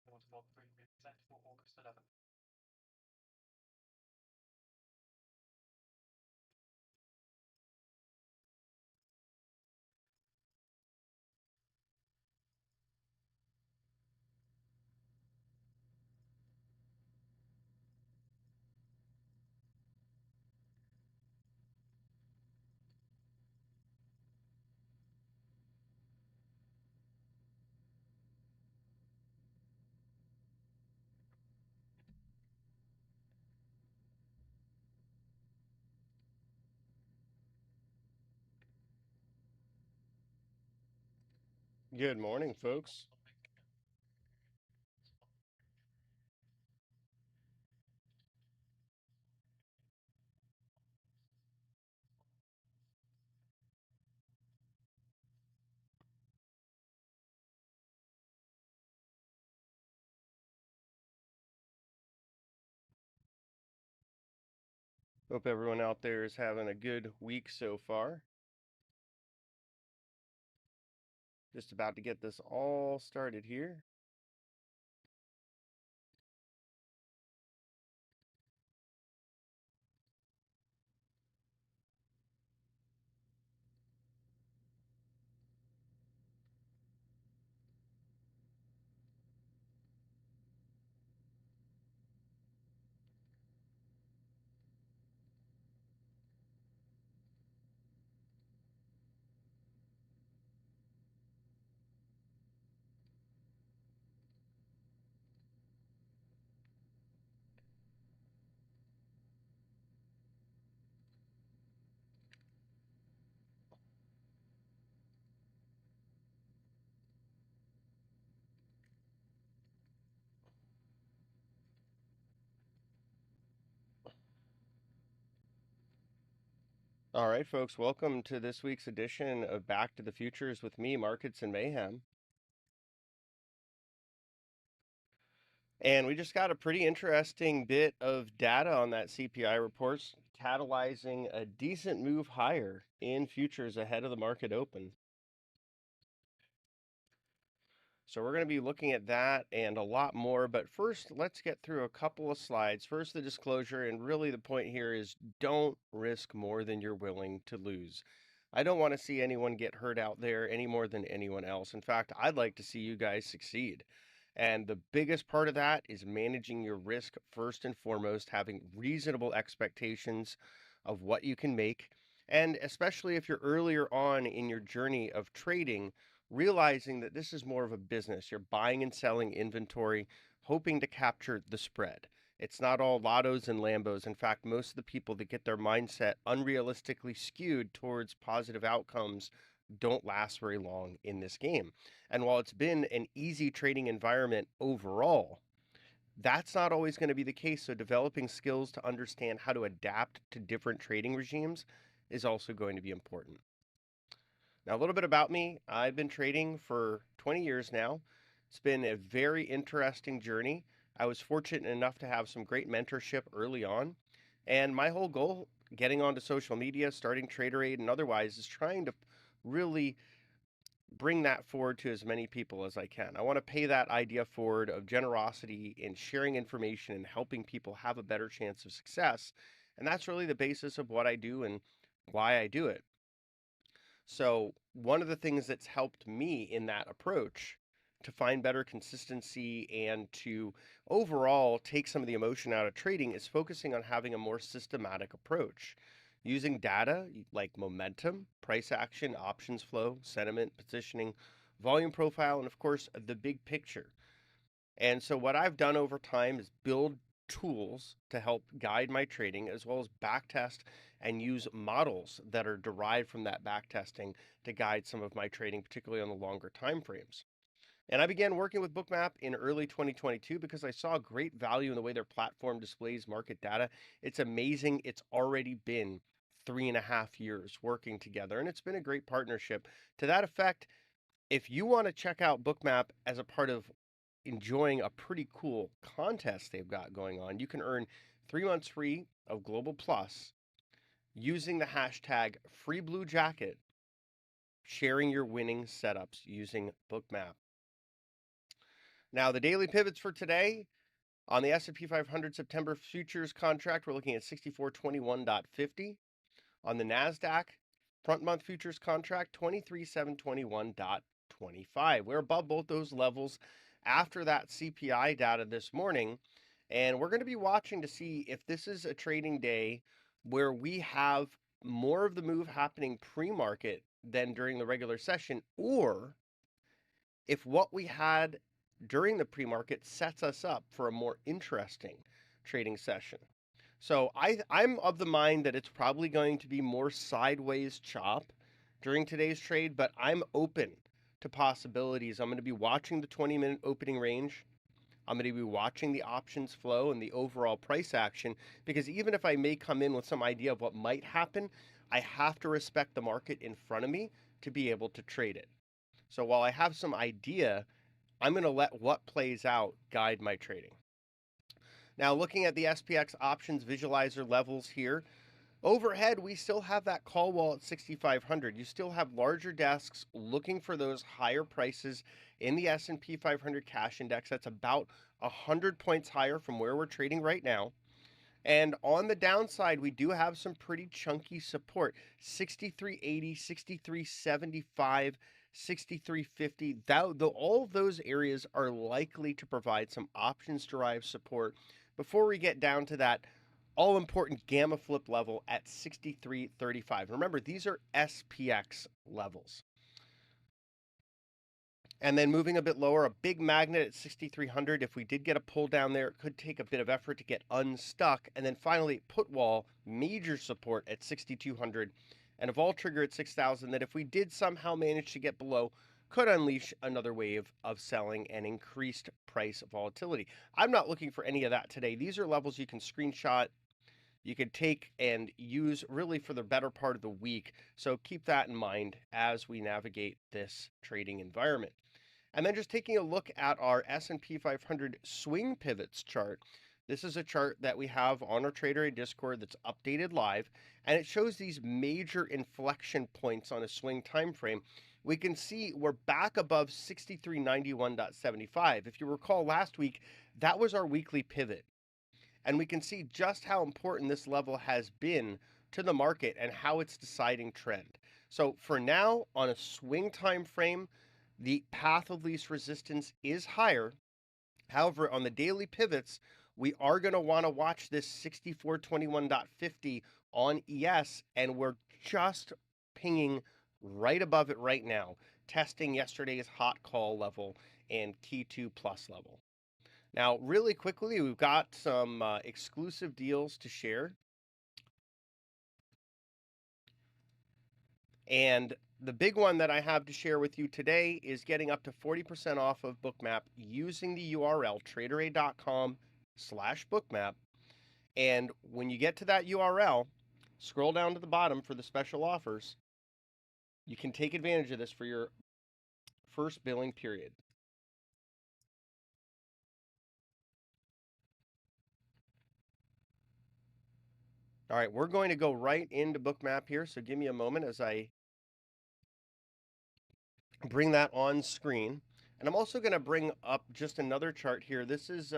for August 11th. Good morning, folks. Hope everyone out there is having a good week so far. Just about to get this all started here. All right, folks, welcome to this week's edition of Back to the Futures with me, Markets and Mayhem. And we just got a pretty interesting bit of data on that CPI reports, catalyzing a decent move higher in futures ahead of the market open. So we're going to be looking at that and a lot more, but first let's get through a couple of slides. First, the disclosure, and really the point here is don't risk more than you're willing to lose. I don't want to see anyone get hurt out there any more than anyone else. In fact, I'd like to see you guys succeed. And the biggest part of that is managing your risk first and foremost, having reasonable expectations of what you can make. And especially if you're earlier on in your journey of trading, realizing that this is more of a business. You're buying and selling inventory, hoping to capture the spread. It's not all lottos and Lambos. In fact, most of the people that get their mindset unrealistically skewed towards positive outcomes don't last very long in this game. And while it's been an easy trading environment overall, that's not always going to be the case. So, developing skills to understand how to adapt to different trading regimes is also going to be important. Now, a little bit about me. I've been trading for 20 years now. It's been a very interesting journey. I was fortunate enough to have some great mentorship early on. And my whole goal, getting onto social media, starting TraderAid and otherwise, is trying to really bring that forward to as many people as I can. I want to pay that idea forward of generosity in sharing information and helping people have a better chance of success. And that's really the basis of what I do and why I do it. So, one of the things that's helped me in that approach to find better consistency and to overall take some of the emotion out of trading is focusing on having a more systematic approach. Using data like momentum, price action, options flow, sentiment, positioning, volume profile, and of course, the big picture. And so, what I've done over time is build tools to help guide my trading, as well as backtest and use models that are derived from that backtesting to guide some of my trading, particularly on the longer time frames. And I began working with Bookmap in early 2022 because I saw great value in the way their platform displays market data. It's amazing. It's already been 3.5 years working together, and it's been a great partnership. To that effect, if you want to check out Bookmap as a part of enjoying a pretty cool contest they've got going on, you can earn 3 months free of Global Plus using the hashtag FreeBlueJacket, sharing your winning setups using Bookmap. Now, the daily pivots for today on the S&P 500 September futures contract, we're looking at 6421.50. On the Nasdaq front month futures contract, 23721.25. We're above both those levels after that CPI data this morning, and we're going to be watching to see if this is a trading day where we have more of the move happening pre-market than during the regular session, or if what we had during the pre-market sets us up for a more interesting trading session. So I'm of the mind that it's probably going to be more sideways chop during today's trade, but I'm open to possibilities. I'm going to be watching the 20-minute opening range. I'm going to be watching the options flow and the overall price action, because even if I may come in with some idea of what might happen, I have to respect the market in front of me to be able to trade it. So while I have some idea, I'm going to let what plays out guide my trading. Now, looking at the SPX options visualizer levels here, overhead, we still have that call wall at 6,500. You still have larger desks looking for those higher prices in the S&P 500 cash index. That's about 100 points higher from where we're trading right now. And on the downside, we do have some pretty chunky support, 63.80, 63.75, 63.50. All of those areas are likely to provide some options-derived support before we get down to that all-important gamma flip level at 63.35. Remember, these are SPX levels. And then moving a bit lower, a big magnet at 6,300. If we did get a pull down there, it could take a bit of effort to get unstuck. And then finally, put wall, major support at 6,200, and a vol trigger at 6,000 that if we did somehow manage to get below, could unleash another wave of selling and increased price volatility. I'm not looking for any of that today. These are levels you can screenshot, you could take and use really for the better part of the week. So keep that in mind as we navigate this trading environment. And then just taking a look at our S&P 500 swing pivots chart. This is a chart that we have on our Trader Discord that's updated live, and it shows these major inflection points on a swing time frame. We can see we're back above 6391.75. If you recall last week, that was our weekly pivot. And we can see just how important this level has been to the market and how it's deciding trend. So for now, on a swing time frame, the path of least resistance is higher. However, on the daily pivots, we are going to want to watch this 6421.50 on ES, and we're just pinging right above it right now, testing yesterday's hot call level and T2 plus level. Now, really quickly, we've got some exclusive deals to share. And the big one that I have to share with you today is getting up to 40% off of Bookmap using the URL tradera.com/bookmap. And when you get to that URL, scroll down to the bottom for the special offers. You can take advantage of this for your first billing period. All right, we're going to go right into Bookmap here, so give me a moment as I bring that on screen. And I'm also going to bring up just another chart here. This is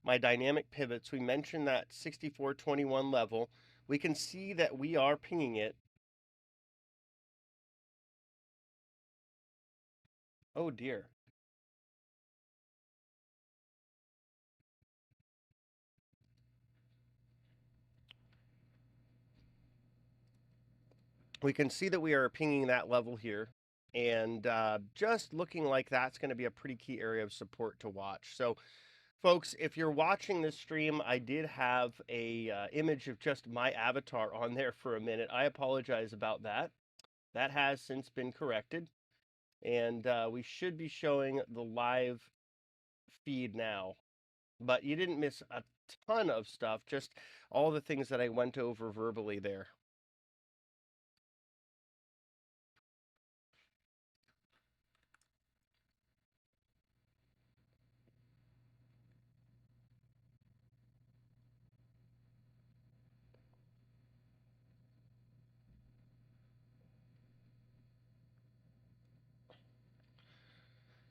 my dynamic pivots. We mentioned that 6421 level. We can see that we are pinging it. Oh dear. We can see that we are pinging that level here. And just looking like that's going to be a pretty key area of support to watch. So folks, if you're watching this stream, I did have a image of just my avatar on there for a minute. I apologize about that. That has since been corrected. And we should be showing the live feed now. But you didn't miss a ton of stuff, just all the things that I went over verbally there.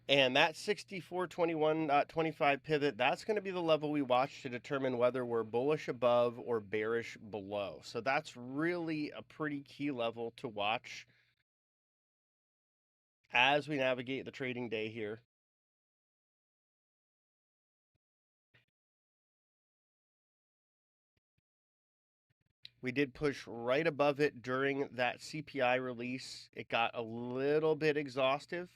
And that 64.21.25 pivot, that's going to be the level we watch to determine whether we're bullish above or bearish below. So that's really a pretty key level to watch as we navigate the trading day here. We did push right above it during that CPI release. It got a little bit exhaustive.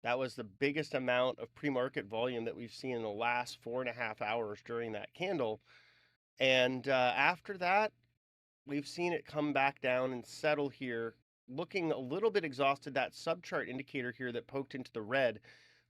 That was the biggest amount of pre-market volume that we've seen in the last 4.5 hours during that candle. And after that, we've seen it come back down and settle here, looking a little bit exhausted. That subchart indicator here that poked into the red,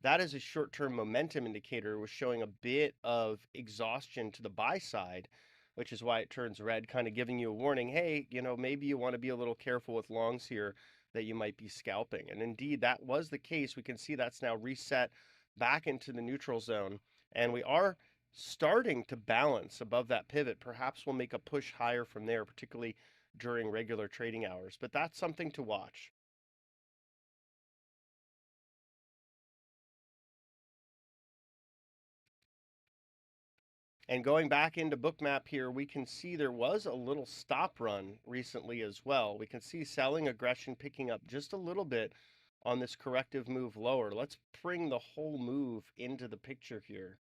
that is a short-term momentum indicator, was showing a bit of exhaustion to the buy side, which is why it turns red, kind of giving you a warning. Hey, maybe you want to be a little careful with longs here, that you might be scalping. And indeed, that was the case. We can see that's now reset back into the neutral zone. And we are starting to balance above that pivot. Perhaps we'll make a push higher from there, particularly during regular trading hours. But that's something to watch. And going back into Bookmap here, we can see there was a little stop run recently as well. We can see selling aggression picking up just a little bit on this corrective move lower. Let's bring the whole move into the picture here.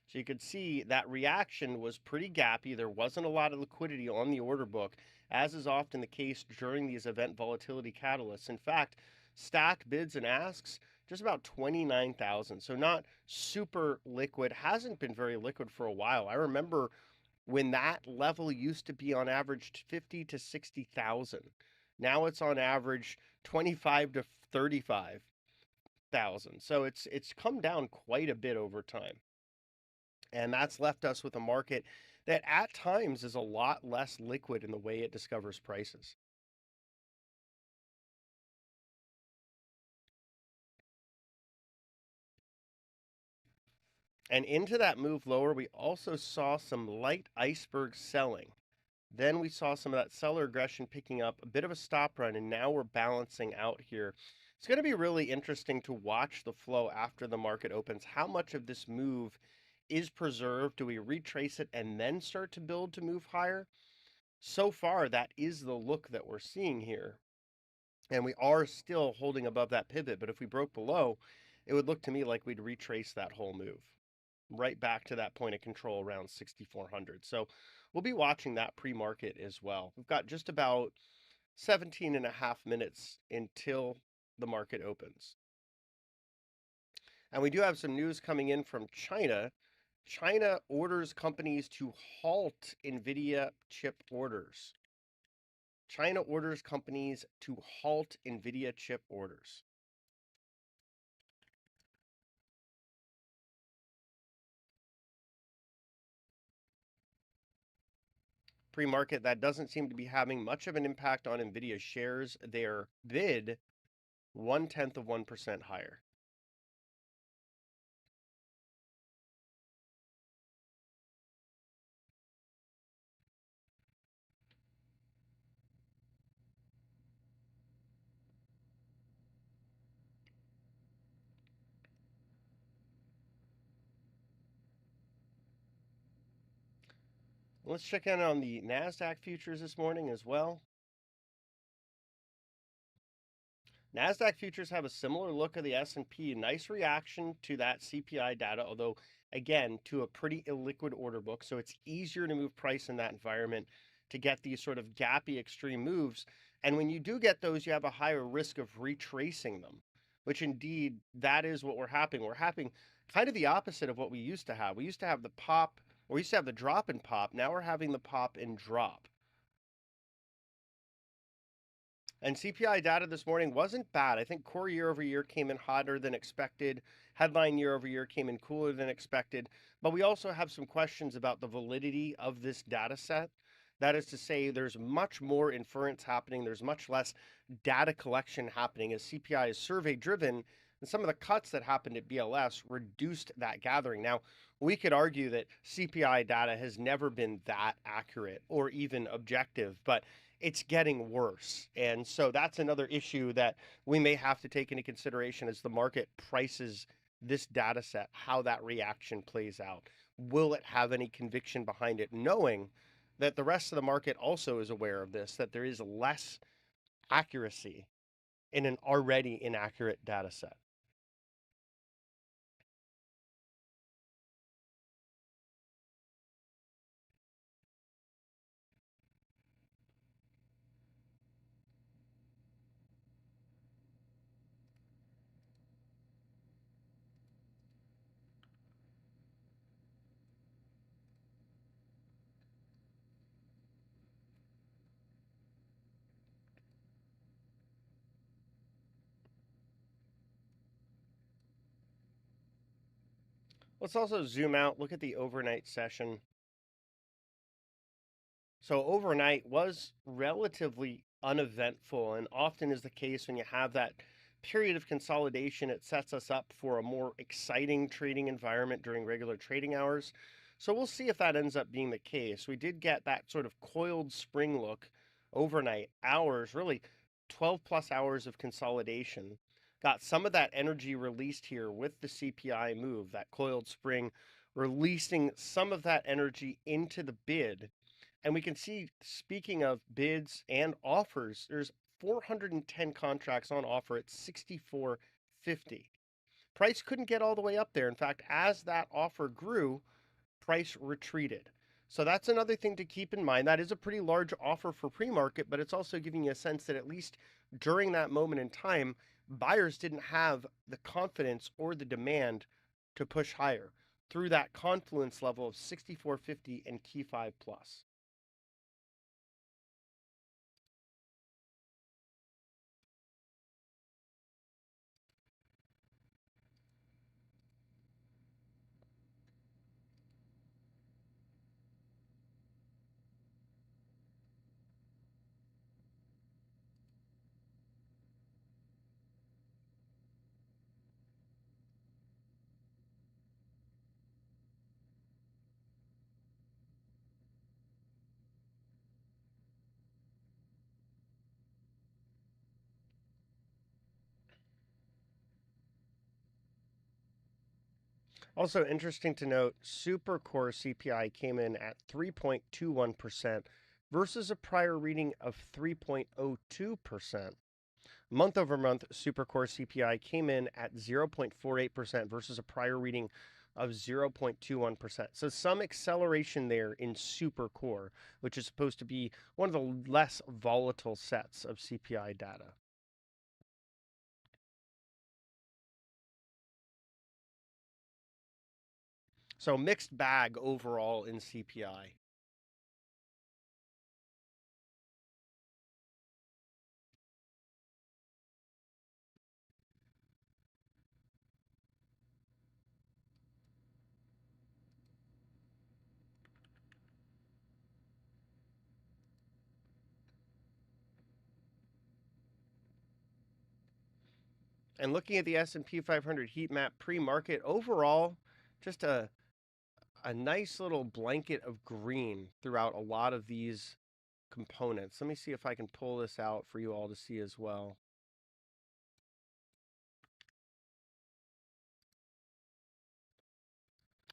So you could see that reaction was pretty gappy. There wasn't a lot of liquidity on the order book, as is often the case during these event volatility catalysts. In fact, stacked bids and asks, just about 29,000. So not super liquid, hasn't been very liquid for a while. I remember when that level used to be on average 50 to 60,000. Now it's on average 25 to 35,000. So it's come down quite a bit over time. And that's left us with a market that at times is a lot less liquid in the way it discovers prices. And into that move lower, we also saw some light iceberg selling. Then we saw some of that seller aggression picking up, a bit of a stop run, and now we're balancing out here. It's going to be really interesting to watch the flow after the market opens. How much of this move is preserved? Do we retrace it and then start to build to move higher? So far, that is the look that we're seeing here. And we are still holding above that pivot. But if we broke below, it would look to me like we'd retrace that whole move right back to that point of control around 6,400. So we'll be watching that pre-market as well. We've got just about 17 and a half minutes until the market opens. And we do have some news coming in from China. China orders companies to halt Nvidia chip orders. China orders companies to halt Nvidia chip orders. Pre-market, that doesn't seem to be having much of an impact on Nvidia shares. Their bid 0.1% higher. Let's check in on the Nasdaq futures this morning as well. Nasdaq futures have a similar look of the S&P. Nice reaction to that CPI data, although again, to a pretty illiquid order book. So it's easier to move price in that environment to get these sort of gappy extreme moves. And when you do get those, you have a higher risk of retracing them, which indeed that is what we're having. We're having kind of the opposite of what we used to have. We used to have the pop, or we used to have the drop and pop. Now we're having the pop and drop. And CPI data this morning wasn't bad. I think core year over year came in hotter than expected. Headline year over year came in cooler than expected. But we also have some questions about the validity of this data set. That is to say, there's much more inference happening. There's much less data collection happening as CPI is survey driven. And some of the cuts that happened at BLS reduced that gathering. Now, we could argue that CPI data has never been that accurate or even objective, but it's getting worse. And so that's another issue that we may have to take into consideration as the market prices this data set, how that reaction plays out. Will it have any conviction behind it, knowing that the rest of the market also is aware of this, that there is less accuracy in an already inaccurate data set? Let's also zoom out, look at the overnight session. So overnight was relatively uneventful, and often is the case when you have that period of consolidation, it sets us up for a more exciting trading environment during regular trading hours. So we'll see if that ends up being the case. We did get that sort of coiled spring look overnight hours, really 12 plus hours of consolidation. Got some of that energy released here with the CPI move, that coiled spring releasing some of that energy into the bid. And we can see, speaking of bids and offers, there's 410 contracts on offer at 64.50. Price couldn't get all the way up there. In fact, as that offer grew, price retreated. So that's another thing to keep in mind. That is a pretty large offer for pre-market, but it's also giving you a sense that at least during that moment in time, buyers didn't have the confidence or the demand to push higher through that confluence level of 64.50 and key 5 plus. Also interesting to note, super core CPI came in at 3.21% versus a prior reading of 3.02%. Month over month, super core CPI came in at 0.48% versus a prior reading of 0.21%. So some acceleration there in super core, which is supposed to be one of the less volatile sets of CPI data. So mixed bag overall in CPI. And looking at the S&P 500 heat map pre-market overall, just a nice little blanket of green throughout a lot of these components. Let me see if I can pull this out for you all to see as well.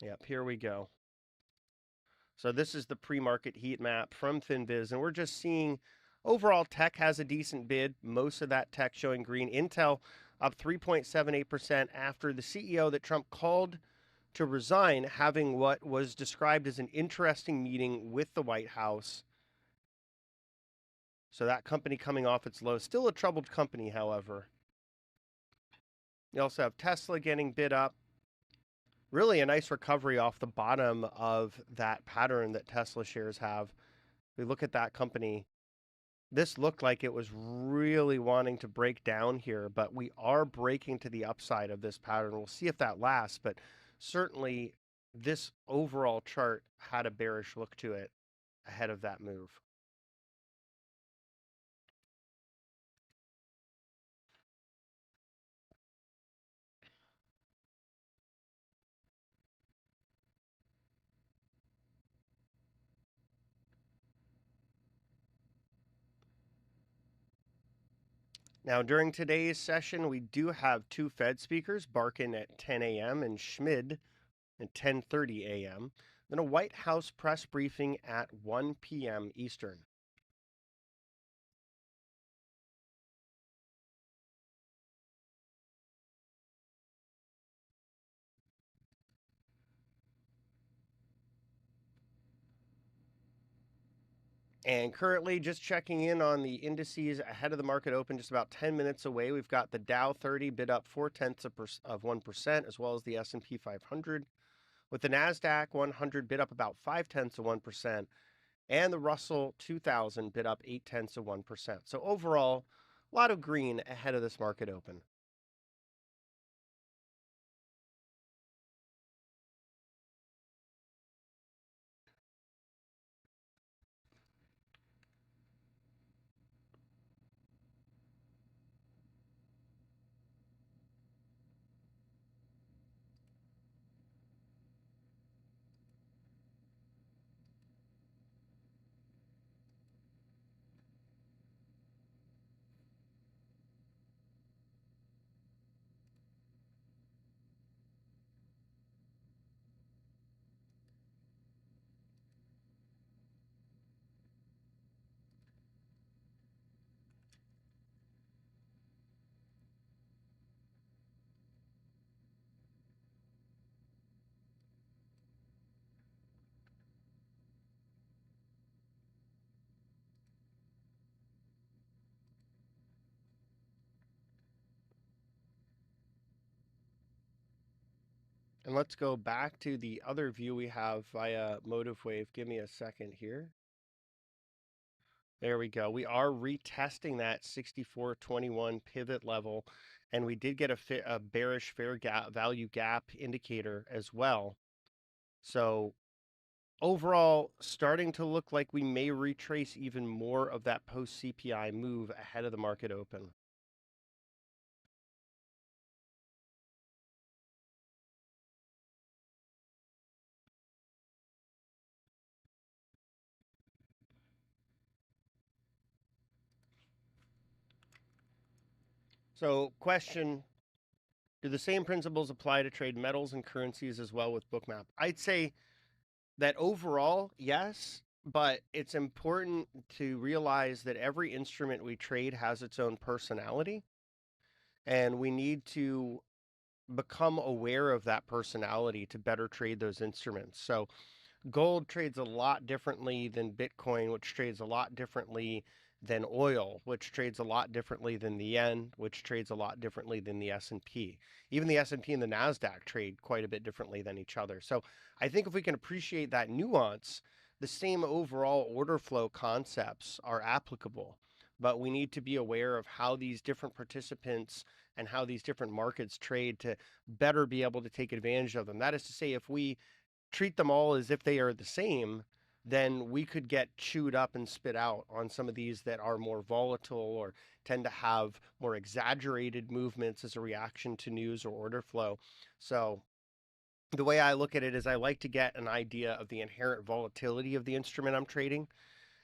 Yep, here we go. So this is the pre-market heat map from FinViz, and we're just seeing overall tech has a decent bid. Most of that tech showing green. Intel up 3.78% after the CEO that Trump called to resign, having what was described as an interesting meeting with the White House. So that company coming off its low. Still a troubled company, however. You also have Tesla getting bid up. Really a nice recovery off the bottom of that pattern that Tesla shares have. We look at that company. This looked like it was really wanting to break down here, but we are breaking to the upside of this pattern. We'll see if that lasts, but certainly this overall chart had a bearish look to it ahead of that move. Now, during today's session, we do have two Fed speakers, Barkin at 10 a.m. and Schmid at 10:30 a.m., then a White House press briefing at 1 p.m. Eastern. And currently, just checking in on the indices ahead of the market open, just about 10 minutes away. We've got the Dow 30 bid up 0.4%, as well as the S&P 500, with the Nasdaq 100 bid up about 0.5%, and the Russell 2000 bid up 0.8%. So overall, a lot of green ahead of this market open. And let's go back to the other view we have via Motive Wave. Give me a second here. There we go. We are retesting that 64.21 pivot level, and we did get a bearish fair value gap indicator as well. So overall, starting to look like we may retrace even more of that post CPI move ahead of the market open. So, question: do the same principles apply to trade metals and currencies as well with Bookmap? I'd say that overall, yes, but it's important to realize that every instrument we trade has its own personality, and we need to become aware of that personality to better trade those instruments. So, gold trades a lot differently than Bitcoin, which trades a lot differently than oil, which trades a lot differently than the yen, which trades a lot differently than the S&P. Even the S&P and the Nasdaq trade quite a bit differently than each other. So I think if we can appreciate that nuance, the same overall order flow concepts are applicable. But we need to be aware of how these different participants and how these different markets trade to better be able to take advantage of them. That is to say, if we treat them all as if they are the same, then we could get chewed up and spit out on some of these that are more volatile or tend to have more exaggerated movements as a reaction to news or order flow. So the way I look at it is I like to get an idea of the inherent volatility of the instrument I'm trading.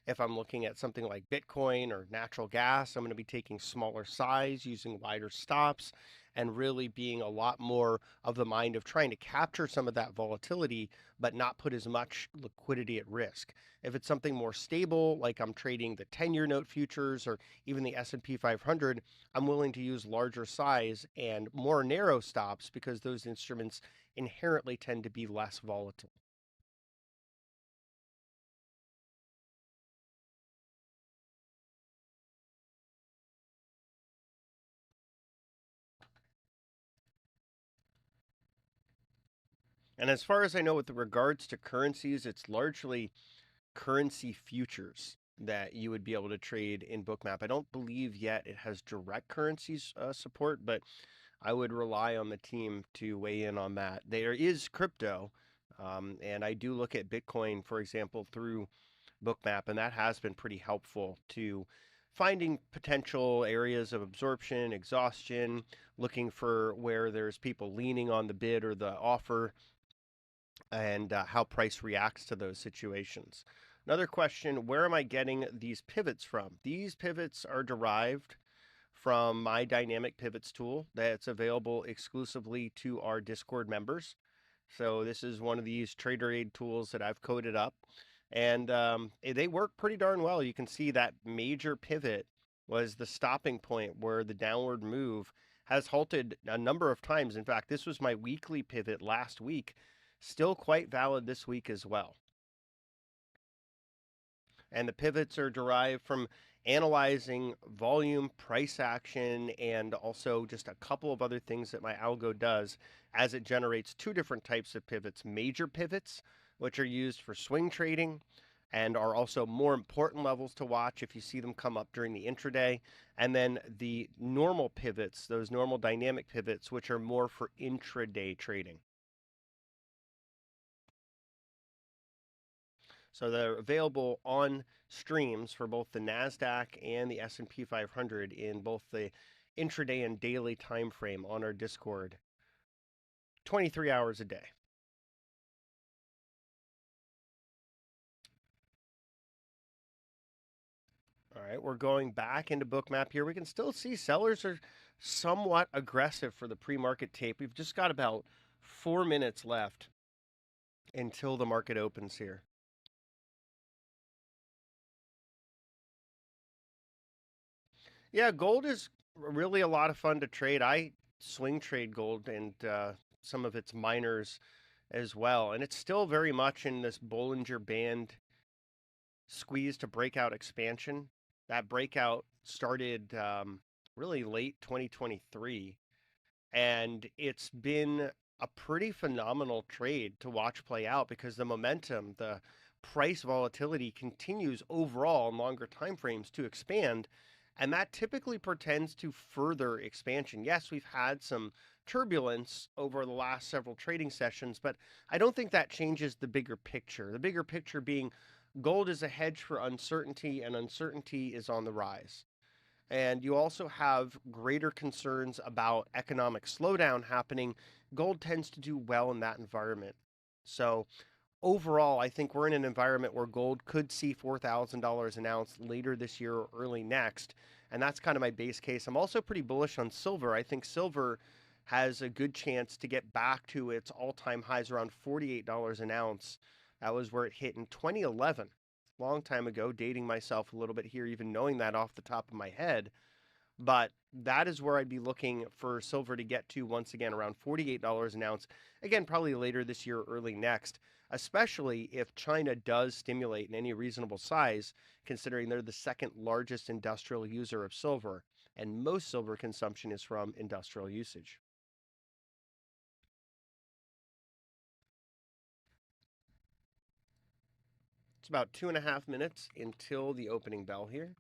If I'm looking at something like Bitcoin or natural gas, I'm going to be taking smaller size, using wider stops, and really being a lot more of the mind of trying to capture some of that volatility, but not put as much liquidity at risk. If it's something more stable, like I'm trading the 10-year note futures or even the S&P 500, I'm willing to use larger size and more narrow stops because those instruments inherently tend to be less volatile. And as far as I know, with regards to currencies, it's largely currency futures that you would be able to trade in Bookmap. I don't believe yet it has direct currencies support, but I would rely on the team to weigh in on that. There is crypto, and I do look at Bitcoin, for example, through Bookmap, and that has been pretty helpful to finding potential areas of absorption, exhaustion, looking for where there's people leaning on the bid or the offer and how price reacts to those situations. Another question: where am I getting these pivots from? These pivots are derived from my dynamic pivots tool that's available exclusively to our Discord members. So this is one of these trader aid tools that I've coded up, and they work pretty darn well. You can see that major pivot was the stopping point where the downward move has halted a number of times. In fact, this was my weekly pivot last week, still quite valid this week as well. And the pivots are derived from analyzing volume, price action, and also just a couple of other things that my algo does as it generates two different types of pivots: major pivots, which are used for swing trading and are also more important levels to watch if you see them come up during the intraday, and then the normal pivots, those normal dynamic pivots, which are more for intraday trading. So they're available on streams for both the Nasdaq and the S&P 500 in both the intraday and daily time frame on our Discord, 23 hours a day. All right, we're going back into Bookmap here. We can still see sellers are somewhat aggressive for the pre-market tape. We've just got about 4 minutes left until the market opens here. Yeah, gold is really a lot of fun to trade. I swing trade gold and some of its miners as well. And it's still very much in this Bollinger Band squeeze to breakout expansion. That breakout started really late 2023. And it's been a pretty phenomenal trade to watch play out because the momentum, the price volatility continues overall in longer time frames to expand. And that typically portends to further expansion. Yes, we've had some turbulence over the last several trading sessions, but I don't think that changes the bigger picture. The bigger picture being gold is a hedge for uncertainty, and uncertainty is on the rise. And you also have greater concerns about economic slowdown happening. Gold tends to do well in that environment. So overall, I think we're in an environment where gold could see $4,000 an ounce later this year or early next. And that's kind of my base case. I'm also pretty bullish on silver. I think silver has a good chance to get back to its all-time highs around $48 an ounce. That was where it hit in 2011. Long time ago, dating myself a little bit here, even knowing that off the top of my head. But that is where I'd be looking for silver to get to once again, around $48 an ounce. Again, probably later this year, early next, especially if China does stimulate in any reasonable size, considering they're the second largest industrial user of silver, and most silver consumption is from industrial usage. It's about 2.5 minutes until the opening bell here.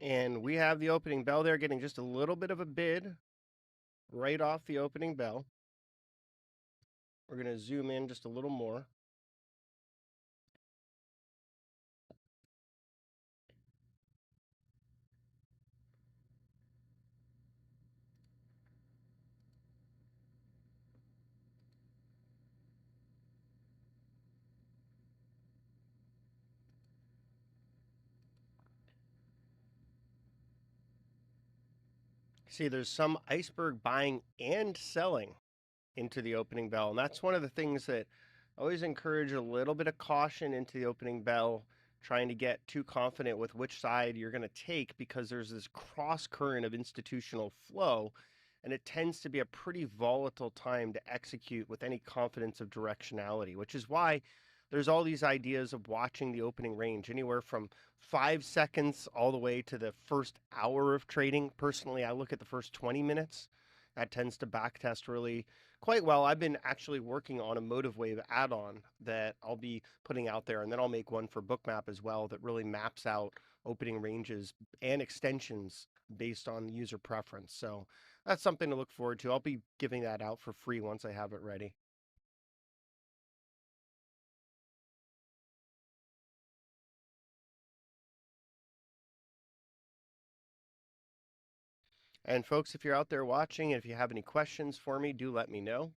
And we have the opening bell there getting just a little bit of a bid right off the opening bell. We're going to zoom in just a little more. See, there's some iceberg buying and selling into the opening bell. And that's one of the things that I always encourage a little bit of caution into the opening bell, trying to get too confident with which side you're going to take because there's this cross current of institutional flow. And it tends to be a pretty volatile time to execute with any confidence of directionality, which is why there's all these ideas of watching the opening range anywhere from 5 seconds all the way to the first hour of trading. Personally, I look at the first 20 minutes. That tends to backtest really quite well. I've been actually working on a Motive Wave add-on that I'll be putting out there, and then I'll make one for Bookmap as well that really maps out opening ranges and extensions based on user preference. So that's something to look forward to. I'll be giving that out for free once I have it ready. And folks, if you're out there watching, and if you have any questions for me, do let me know.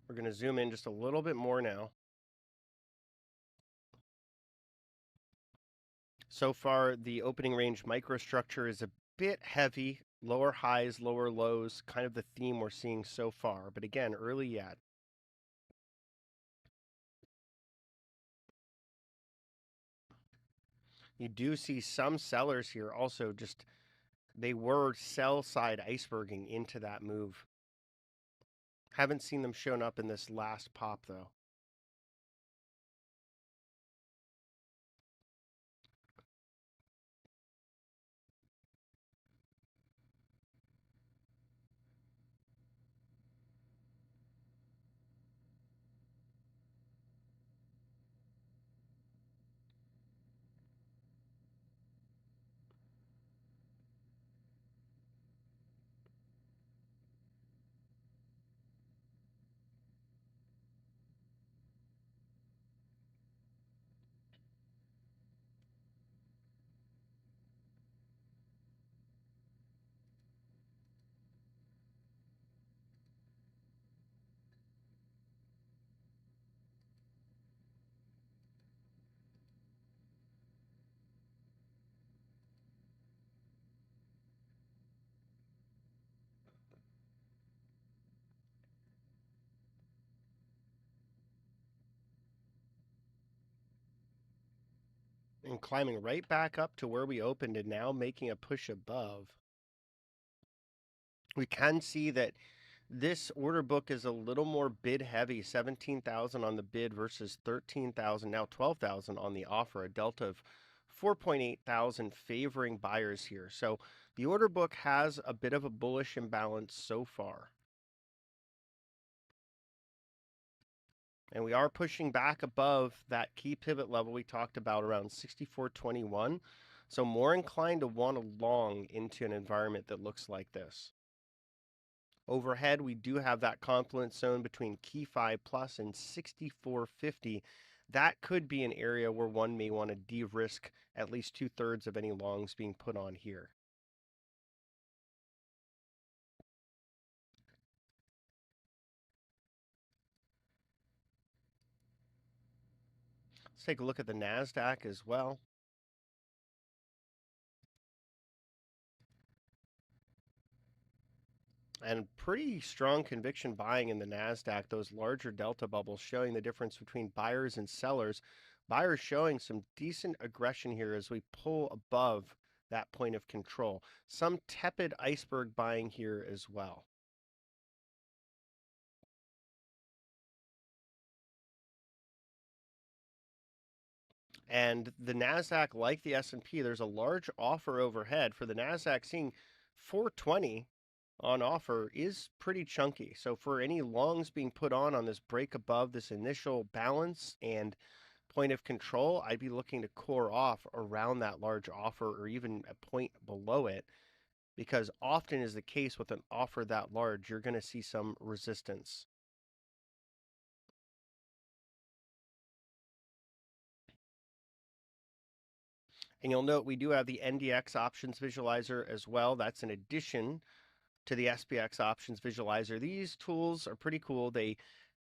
We're going to zoom in just a little bit more now. So far, the opening range microstructure is a bit heavy, lower highs, lower lows, kind of the theme we're seeing so far. But again, early yet. You do see some sellers here also just, they were sell side iceberging into that move. Haven't seen them shown up in this last pop though. And climbing right back up to where we opened and now making a push above. We can see that this order book is a little more bid heavy, 17,000 on the bid versus 13,000, now 12,000 on the offer, a delta of 4.8 thousand favoring buyers here. So the order book has a bit of a bullish imbalance so far. And we are pushing back above that key pivot level we talked about around 64.21. So more inclined to want to long into an environment that looks like this. Overhead, we do have that confluence zone between key 5 plus and 64.50. That could be an area where one may want to de-risk at least 2/3 of any longs being put on here. Let's take a look at the Nasdaq as well. And pretty strong conviction buying in the Nasdaq, those larger delta bubbles showing the difference between buyers and sellers. Buyers showing some decent aggression here as we pull above that point of control. Some tepid iceberg buying here as well. And the Nasdaq, like the S&P, there's a large offer overhead for the Nasdaq seeing 420 on offer is pretty chunky. So for any longs being put on this break above this initial balance and point of control, I'd be looking to core off around that large offer or even a point below it, because often is the case with an offer that large, you're going to see some resistance. And you'll note we do have the NDX options visualizer as well. That's an addition to the SPX options visualizer. These tools are pretty cool. They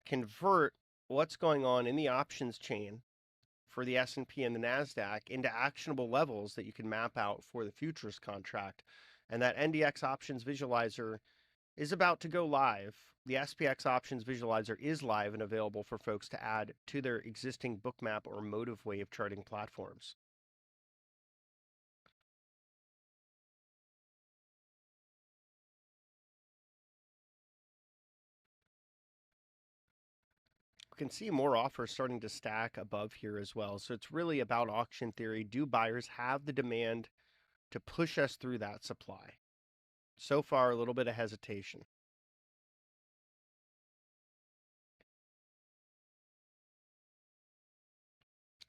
convert what's going on in the options chain for the S&P and the Nasdaq into actionable levels that you can map out for the futures contract. And that NDX options visualizer is about to go live. The SPX options visualizer is live and available for folks to add to their existing Bookmap or Motive Wave charting platforms. We can see more offers starting to stack above here as well. So it's really about auction theory. Do buyers have the demand to push us through that supply? So far, a little bit of hesitation.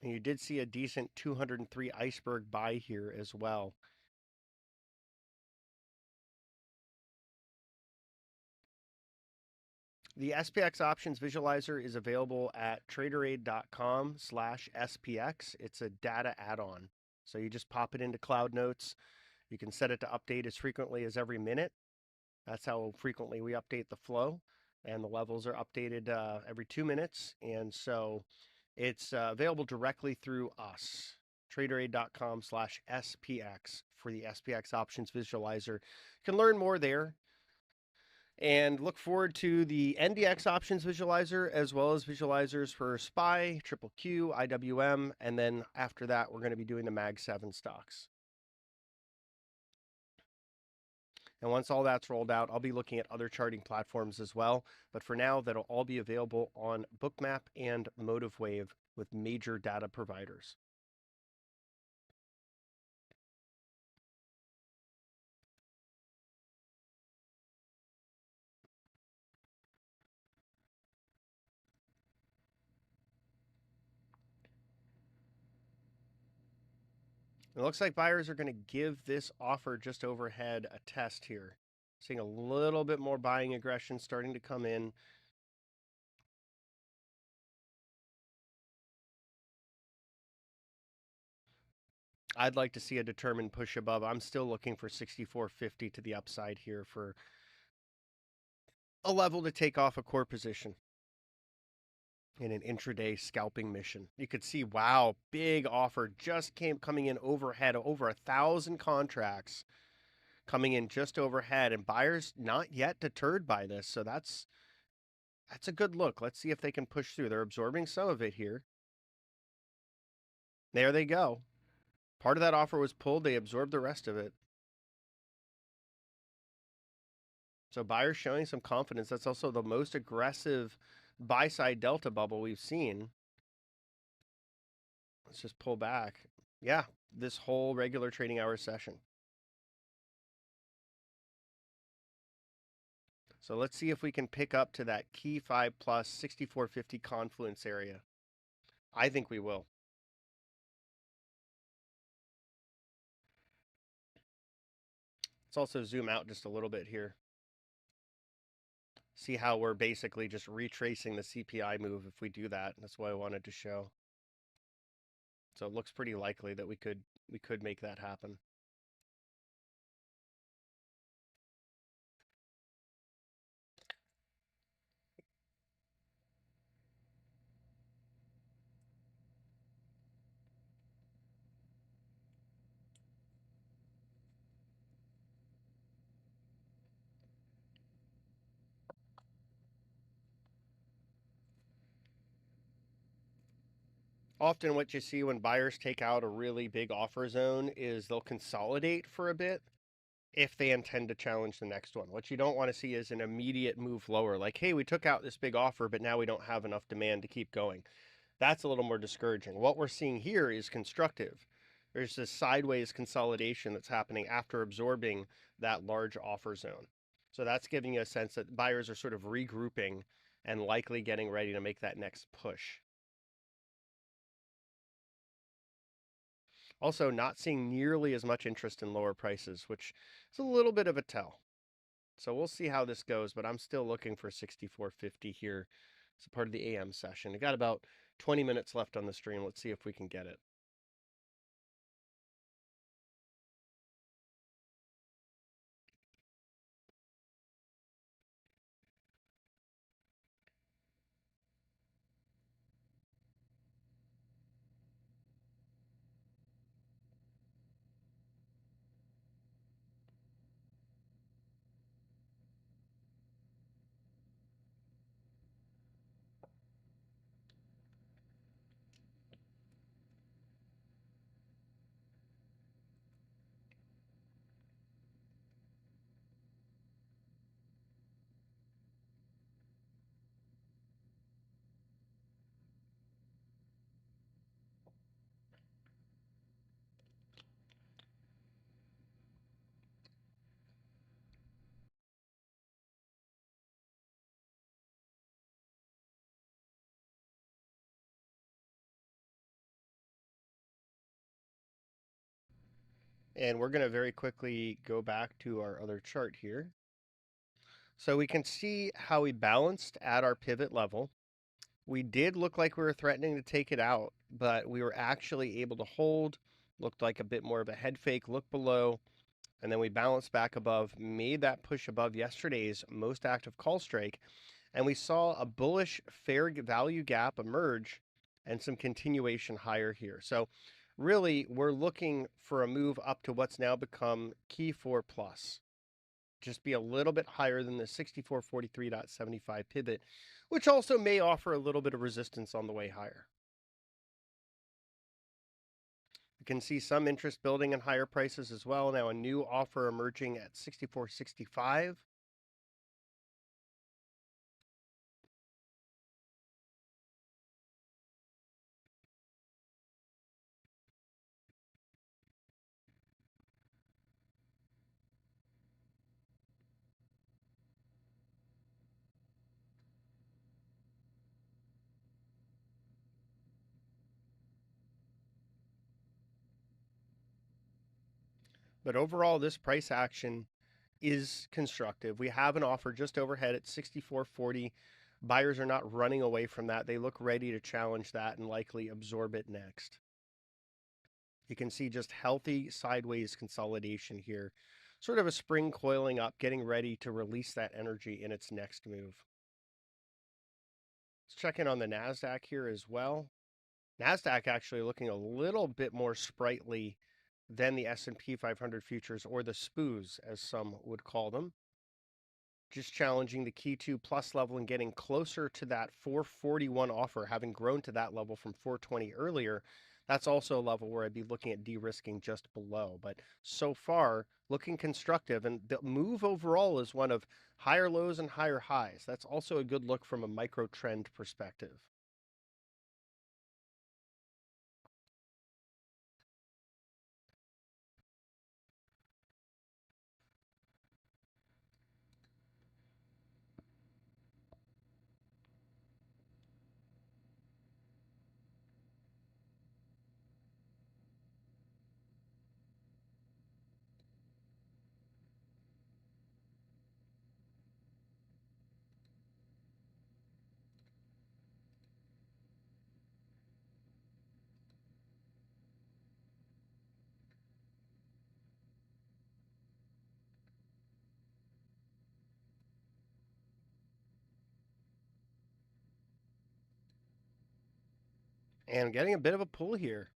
And you did see a decent 203 iceberg buy here as well. The SPX options visualizer is available at traderaid.com/SPX. It's a data add-on. So you just pop it into Cloud Notes. You can set it to update as frequently as every minute. That's how frequently we update the flow. And the levels are updated every 2 minutes. And so it's available directly through us. traderaid.com/SPX for the SPX options visualizer. You can learn more there. And look forward to the NDX options visualizer as well as visualizers for SPY, Triple Q, IWM, and then after that, we're going to be doing the Mag 7 stocks. And once all that's rolled out, I'll be looking at other charting platforms as well. But for now, that'll all be available on Bookmap and Motive Wave with major data providers. It looks like buyers are going to give this offer just overhead a test here. Seeing a little bit more buying aggression starting to come in. I'd like to see a determined push above. I'm still looking for 64.50 to the upside here for a level to take off a core position in an intraday scalping mission. You could see, wow, big offer just coming in overhead, over 1,000 contracts coming in just overhead, and buyers not yet deterred by this. So that's a good look. Let's see if they can push through. They're absorbing some of it here. There they go. Part of that offer was pulled. They absorbed the rest of it. So buyers showing some confidence. That's also the most aggressive buy-side delta bubble we've seen. Let's just pull back. Yeah, this whole regular trading hour session. So let's see if we can pick up to that key 5 plus 64.50 confluence area. I think we will. Let's also zoom out just a little bit here. See how we're basically just retracing the CPI move if we do that. That's what I wanted to show. So it looks pretty likely that we could make that happen. Often what you see when buyers take out a really big offer zone is they'll consolidate for a bit if they intend to challenge the next one. What you don't want to see is an immediate move lower, like, hey, we took out this big offer, but now we don't have enough demand to keep going. That's a little more discouraging. What we're seeing here is constructive. There's this sideways consolidation that's happening after absorbing that large offer zone. So that's giving you a sense that buyers are sort of regrouping and likely getting ready to make that next push. Also, not seeing nearly as much interest in lower prices, which is a little bit of a tell. So we'll see how this goes, but I'm still looking for 64.50 here. It's a part of the AM session. We got about 20 minutes left on the stream. Let's see if we can get it. And we're going to very quickly go back to our other chart here. So we can see how we balanced at our pivot level. We did look like we were threatening to take it out, but we were actually able to hold. Looked like a bit more of a head fake, look below, and then we bounced back above, made that push above yesterday's most active call strike, and we saw a bullish fair value gap emerge and some continuation higher here. So really, we're looking for a move up to what's now become key 4 plus. Just be a little bit higher than the 64.43.75 pivot, which also may offer a little bit of resistance on the way higher. We can see some interest building in higher prices as well. Now a new offer emerging at 64.65. But overall, this price action is constructive. We have an offer just overhead at 64.40. Buyers are not running away from that. They look ready to challenge that and likely absorb it next. You can see just healthy sideways consolidation here. Sort of a spring coiling up, getting ready to release that energy in its next move. Let's check in on the Nasdaq here as well. Nasdaq actually looking a little bit more sprightly than the S&P 500 futures, or the SPOOs as some would call them. Just challenging the key 2 plus level and getting closer to that 441 offer, having grown to that level from 420 earlier. That's also a level where I'd be looking at de-risking just below. But so far, looking constructive. And the move overall is one of higher lows and higher highs. That's also a good look from a micro trend perspective. And getting a bit of a pull here.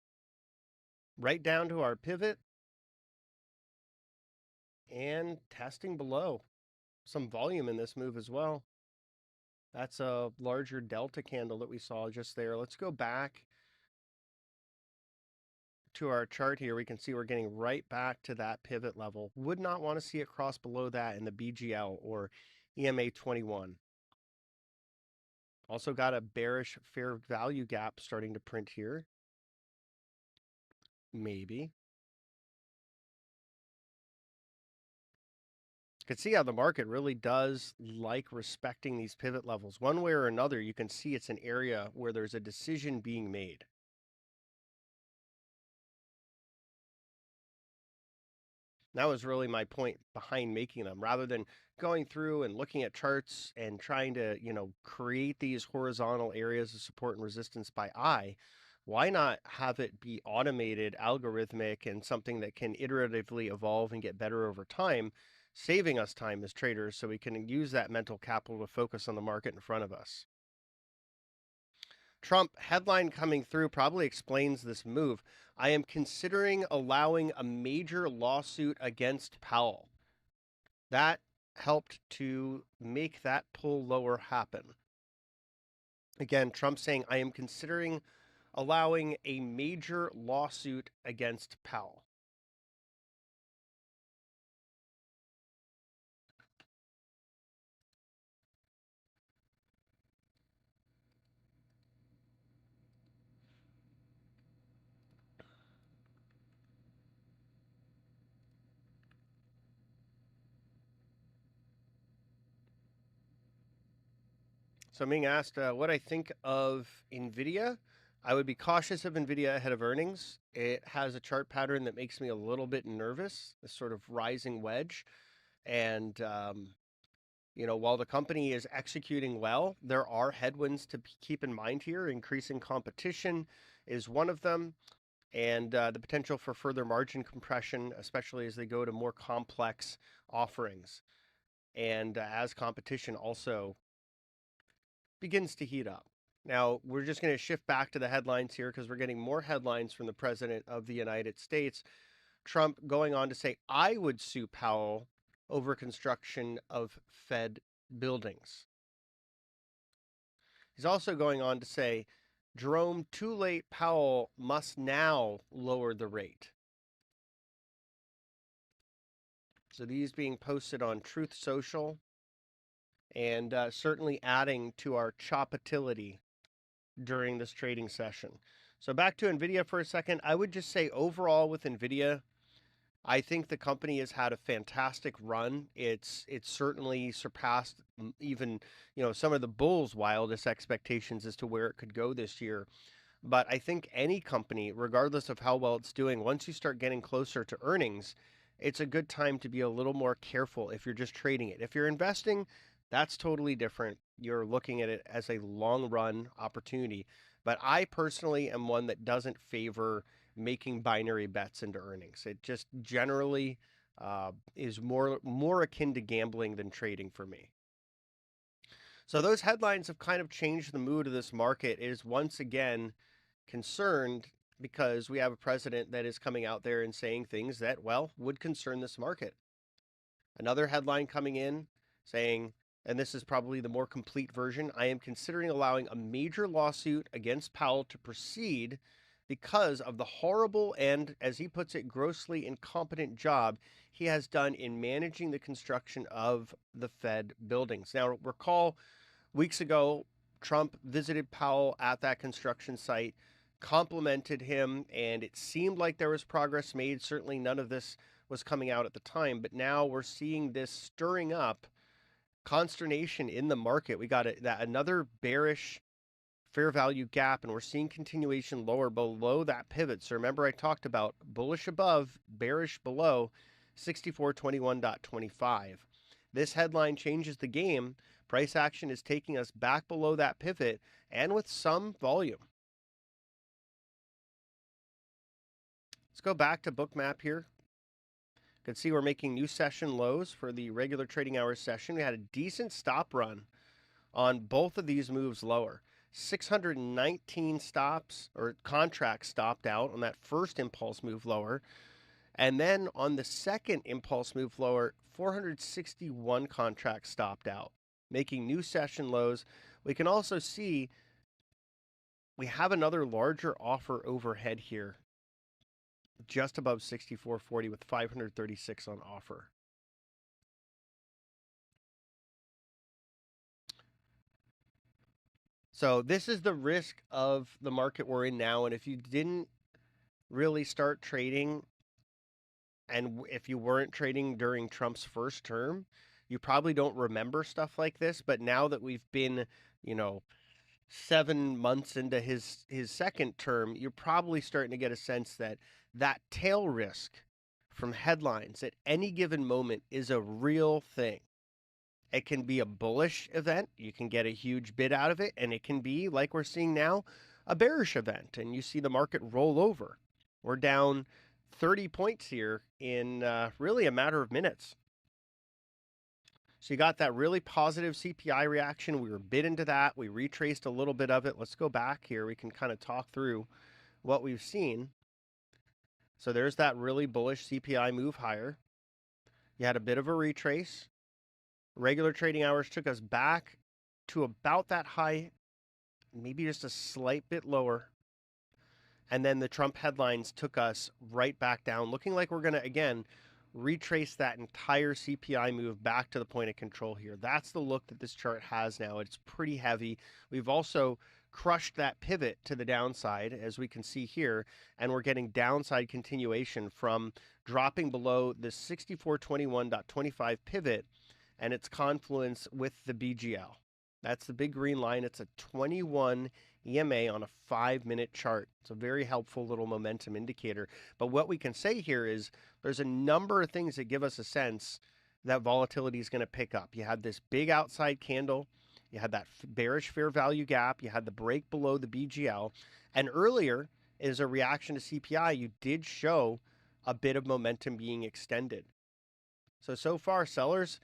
Right down to our pivot and testing below. Some volume in this move as well. That's a larger delta candle that we saw just there. Let's go back to our chart here. We can see we're getting right back to that pivot level. Would not want to see it cross below that in the BGL or EMA 21. Also got a bearish fair value gap starting to print here. Maybe. Could see how the market really does like respecting these pivot levels. One way or another, you can see it's an area where there's a decision being made. That was really my point behind making them. Rather than going through and looking at charts and trying to, create these horizontal areas of support and resistance by eye, why not have it be automated, algorithmic, and something that can iteratively evolve and get better over time, saving us time as traders so we can use that mental capital to focus on the market in front of us. Trump headline coming through probably explains this move. I am considering allowing a major lawsuit against Powell. That helped to make that pull lower happen. Again, Trump saying, I am considering allowing a major lawsuit against Powell. So I'm being asked what I think of Nvidia. I would be cautious of Nvidia ahead of earnings. It has a chart pattern that makes me a little bit nervous, this sort of rising wedge. And, while the company is executing well, there are headwinds to keep in mind here. Increasing competition is one of them, and the potential for further margin compression, especially as they go to more complex offerings. And as competition also begins to heat up. Now, we're just going to shift back to the headlines here because we're getting more headlines from the President of the United States. Trump going on to say, I would sue Powell over construction of Fed buildings. He's also going on to say, Jerome, too late, Powell must now lower the rate. So these being posted on Truth Social and certainly adding to our chopatility during this trading session. So back to Nvidia for a second. I would just say overall with Nvidia, I think the company has had a fantastic run. It's certainly surpassed even, some of the bulls' wildest expectations as to where it could go this year. But I think any company, regardless of how well it's doing, once you start getting closer to earnings, it's a good time to be a little more careful if you're just trading it. If you're investing, that's totally different. You're looking at it as a long run opportunity. But I personally am one that doesn't favor making binary bets into earnings. It just generally is more akin to gambling than trading for me. So those headlines have kind of changed the mood of this market. It is once again concerned because we have a president that is coming out there and saying things that, well, would concern this market. Another headline coming in saying, and this is probably the more complete version, I am considering allowing a major lawsuit against Powell to proceed because of the horrible and, as he puts it, grossly incompetent job he has done in managing the construction of the Fed buildings. Now, recall weeks ago, Trump visited Powell at that construction site, complimented him, and it seemed like there was progress made. Certainly none of this was coming out at the time, but now we're seeing this stirring up consternation in the market. We got another bearish fair value gap, and we're seeing continuation lower below that pivot. So remember, I talked about bullish above, bearish below 6421.25. This headline changes the game. Price action is taking us back below that pivot and with some volume. Let's go back to Bookmap here. You can see we're making new session lows for the regular trading hours session. We had a decent stop run on both of these moves lower. 619 stops or contracts stopped out on that first impulse move lower. And then on the second impulse move lower, 461 contracts stopped out, making new session lows. We can also see we have another larger offer overhead here, just above 64.40 with 536 on offer. So this is the risk of the market we're in now. And if you didn't really start trading And if you weren't trading during Trump's first term, you probably don't remember stuff like this. But now that we've been, you know, 7 months into his second term, you're probably starting to get a sense that that tail risk from headlines at any given moment is a real thing. It can be a bullish event. You can get a huge bid out of it. And it can be, like we're seeing now, a bearish event. And you see the market roll over. We're down 30 points here in really a matter of minutes. So you got that really positive CPI reaction. We were bid into that. We retraced a little bit of it. Let's go back here. We can kind of talk through what we've seen. So there's that really bullish CPI move higher. You had a bit of a retrace. Regular trading hours took us back to about that high, maybe just a slight bit lower. And then the Trump headlines took us right back down, looking like we're going to, again, retrace that entire CPI move back to the point of control here. That's the look that this chart has now. It's pretty heavy. We've also crushed that pivot to the downside, as we can see here, and we're getting downside continuation from dropping below the 6421.25 pivot and its confluence with the BGL. That's the big green line. It's a 21 EMA on a 5-minute chart. It's a very helpful little momentum indicator. But what we can say here is there's a number of things that give us a sense that volatility is going to pick up. You had this big outside candle. You had that bearish fair value gap. You had the break below the BGL. And earlier, as a reaction to CPI, you did show a bit of momentum being extended. So far, sellers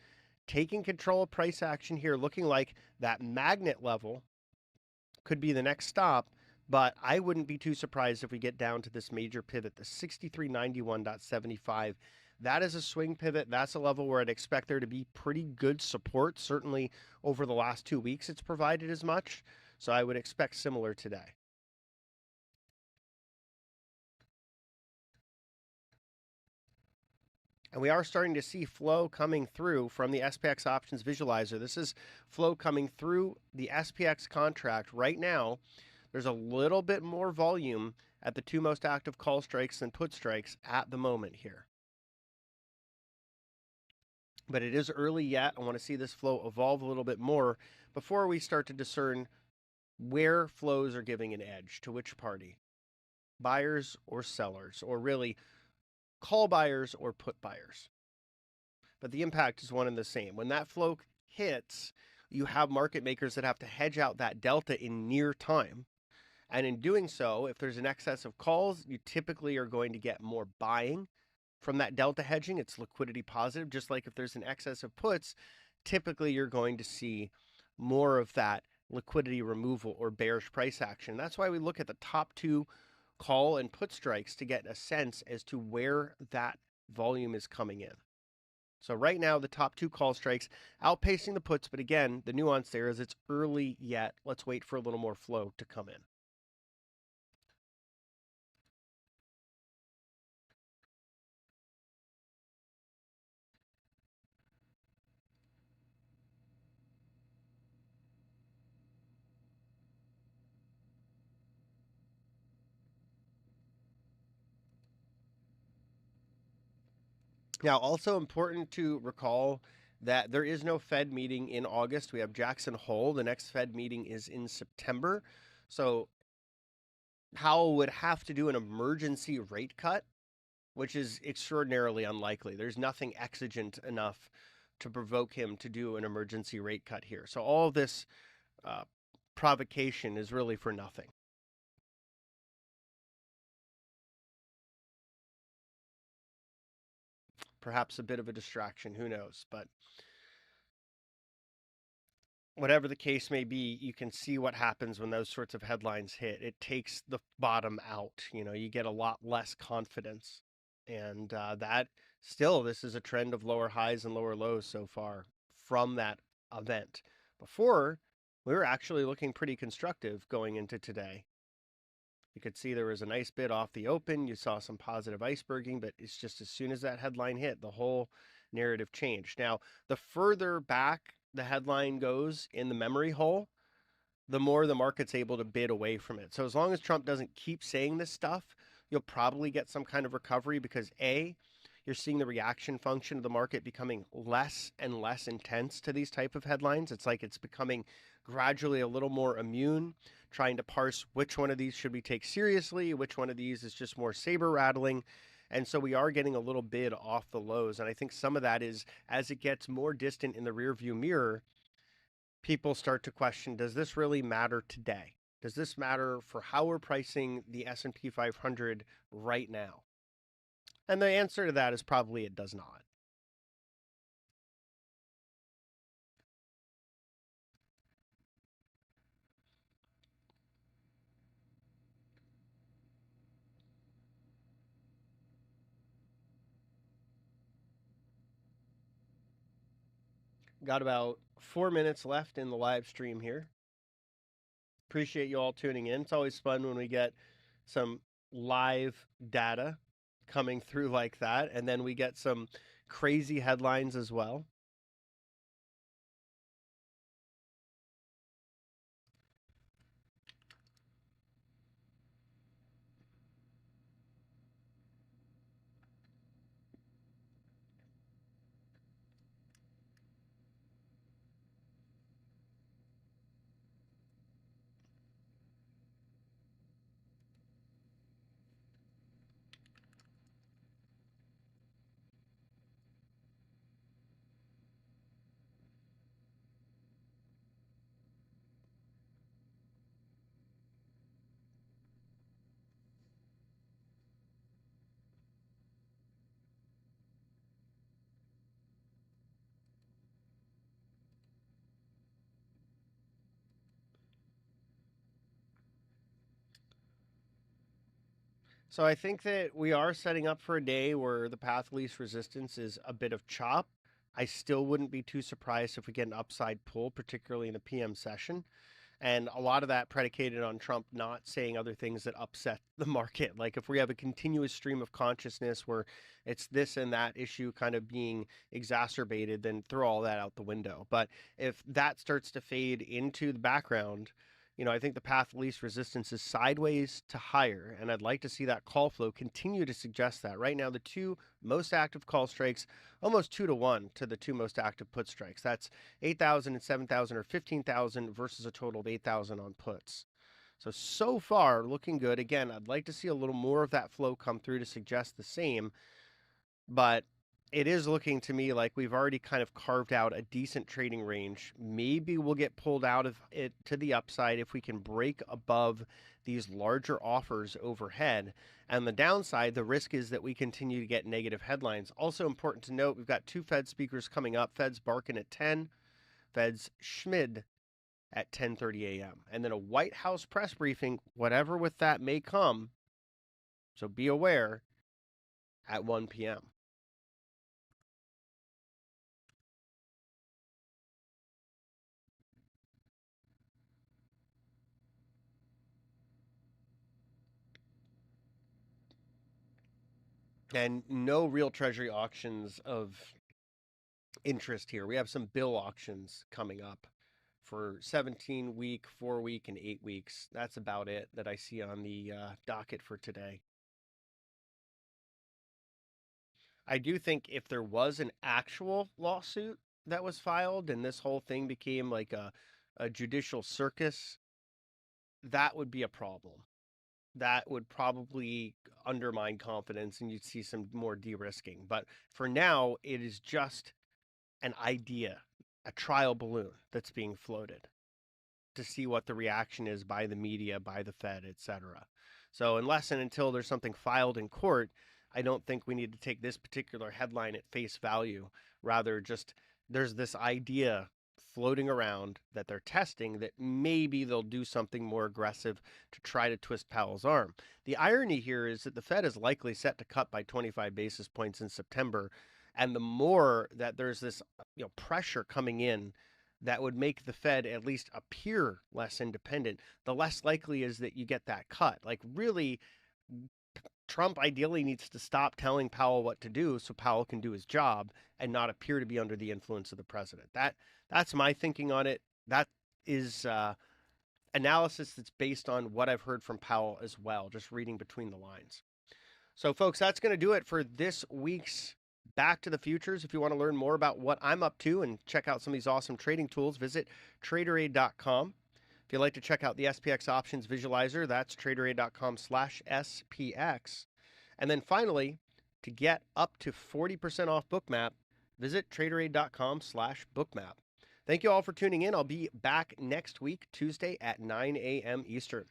taking control of price action here, looking like that magnet level could be the next stop, but I wouldn't be too surprised if we get down to this major pivot, the 6391.75. That is a swing pivot. That's a level where I'd expect there to be pretty good support. Certainly over the last 2 weeks, it's provided as much. So I would expect similar today. And we are starting to see flow coming through from the SPX options visualizer. This is flow coming through the SPX contract right now. There's a little bit more volume at the two most active call strikes and put strikes at the moment here. But it is early yet. I want to see this flow evolve a little bit more before we start to discern where flows are giving an edge to which party, buyers or sellers, or really call buyers or put buyers. But the impact is one and the same. When that flow hits, you have market makers that have to hedge out that delta in near time. And in doing so, if there's an excess of calls, you typically are going to get more buying from that delta hedging. It's liquidity positive. Just like if there's an excess of puts, typically you're going to see more of that liquidity removal or bearish price action. That's why we look at the top two call and put strikes to get a sense as to where that volume is coming in. So right now, the top two call strikes outpacing the puts. But again, the nuance there is it's early yet. Let's wait for a little more flow to come in. Now, also important to recall that there is no Fed meeting in August. We have Jackson Hole. The next Fed meeting is in September. So Powell would have to do an emergency rate cut, which is extraordinarily unlikely. There's nothing exigent enough to provoke him to do an emergency rate cut here. So all of this provocation is really for nothing. Perhaps a bit of a distraction, who knows? But whatever the case may be, you can see what happens when those sorts of headlines hit. It takes the bottom out. You get a lot less confidence. And that still, this is a trend of lower highs and lower lows so far from that event. Before, we were actually looking pretty constructive going into today. You could see there was a nice bid off the open. You saw some positive iceberging, but it's just as soon as that headline hit, the whole narrative changed. Now, the further back the headline goes in the memory hole, the more the market's able to bid away from it. So as long as Trump doesn't keep saying this stuff, you'll probably get some kind of recovery because A, you're seeing the reaction function of the market becoming less and less intense to these type of headlines. It's like it's becoming gradually a little more immune, trying to parse which one of these should we take seriously, which one of these is just more saber rattling. And so we are getting a little bid off the lows. And I think some of that is as it gets more distant in the rear view mirror, people start to question, does this really matter today? Does this matter for how we're pricing the S&P 500 right now? And the answer to that is probably it does not. Got about 4 minutes left in the live stream here. Appreciate you all tuning in. It's always fun when we get some live data coming through like that, and then we get some crazy headlines as well. So I think that we are setting up for a day where the path of least resistance is a bit of chop. I still wouldn't be too surprised if we get an upside pull, particularly in the PM session. And a lot of that predicated on Trump not saying other things that upset the market. Like if we have a continuous stream of consciousness where it's this and that issue kind of being exacerbated, then throw all that out the window. But if that starts to fade into the background, I think the path of least resistance is sideways to higher, and I'd like to see that call flow continue to suggest that. Right now, the two most active call strikes, almost 2-to-1 to the two most active put strikes. That's 8,000 and 7,000 or 15,000 versus a total of 8,000 on puts. So far, looking good. Again, I'd like to see a little more of that flow come through to suggest the same, but it is looking to me like we've already kind of carved out a decent trading range. Maybe we'll get pulled out of it to the upside if we can break above these larger offers overhead. And the downside, the risk is that we continue to get negative headlines. Also important to note, we've got two Fed speakers coming up. Fed's Barkin at 10, Fed's Schmid at 10:30 a.m. And then a White House press briefing, whatever with that may come. So be aware, at 1 p.m. And no real treasury auctions of interest here. We have some bill auctions coming up for 17-week, 4-week, and 8 weeks. That's about it that I see on the docket for today. I do think if there was an actual lawsuit that was filed and this whole thing became like a judicial circus, that would be a problem. That would probably undermine confidence and you'd see some more de-risking. But for now, it is just an idea, a trial balloon that's being floated to see what the reaction is by the media, by the Fed, etc. So unless and until there's something filed in court, I don't think we need to take this particular headline at face value. Rather, just there's this idea floating around that they're testing that maybe they'll do something more aggressive to try to twist Powell's arm. The irony here is that the Fed is likely set to cut by 25 basis points in September. And the more that there's this pressure coming in that would make the Fed at least appear less independent, the less likely is that you get that cut. Like really, Trump ideally needs to stop telling Powell what to do so Powell can do his job and not appear to be under the influence of the president. That's my thinking on it. That is analysis that's based on what I've heard from Powell as well, just reading between the lines. So, folks, that's going to do it for this week's Back to the Futures. If you want to learn more about what I'm up to and check out some of these awesome trading tools, visit TraderAid.com. If you'd like to check out the SPX options visualizer, that's TraderAid.com/SPX. And then finally, to get up to 40% off Bookmap, visit TraderAid.com/Bookmap. Thank you all for tuning in. I'll be back next week, Tuesday at 9 a.m. Eastern.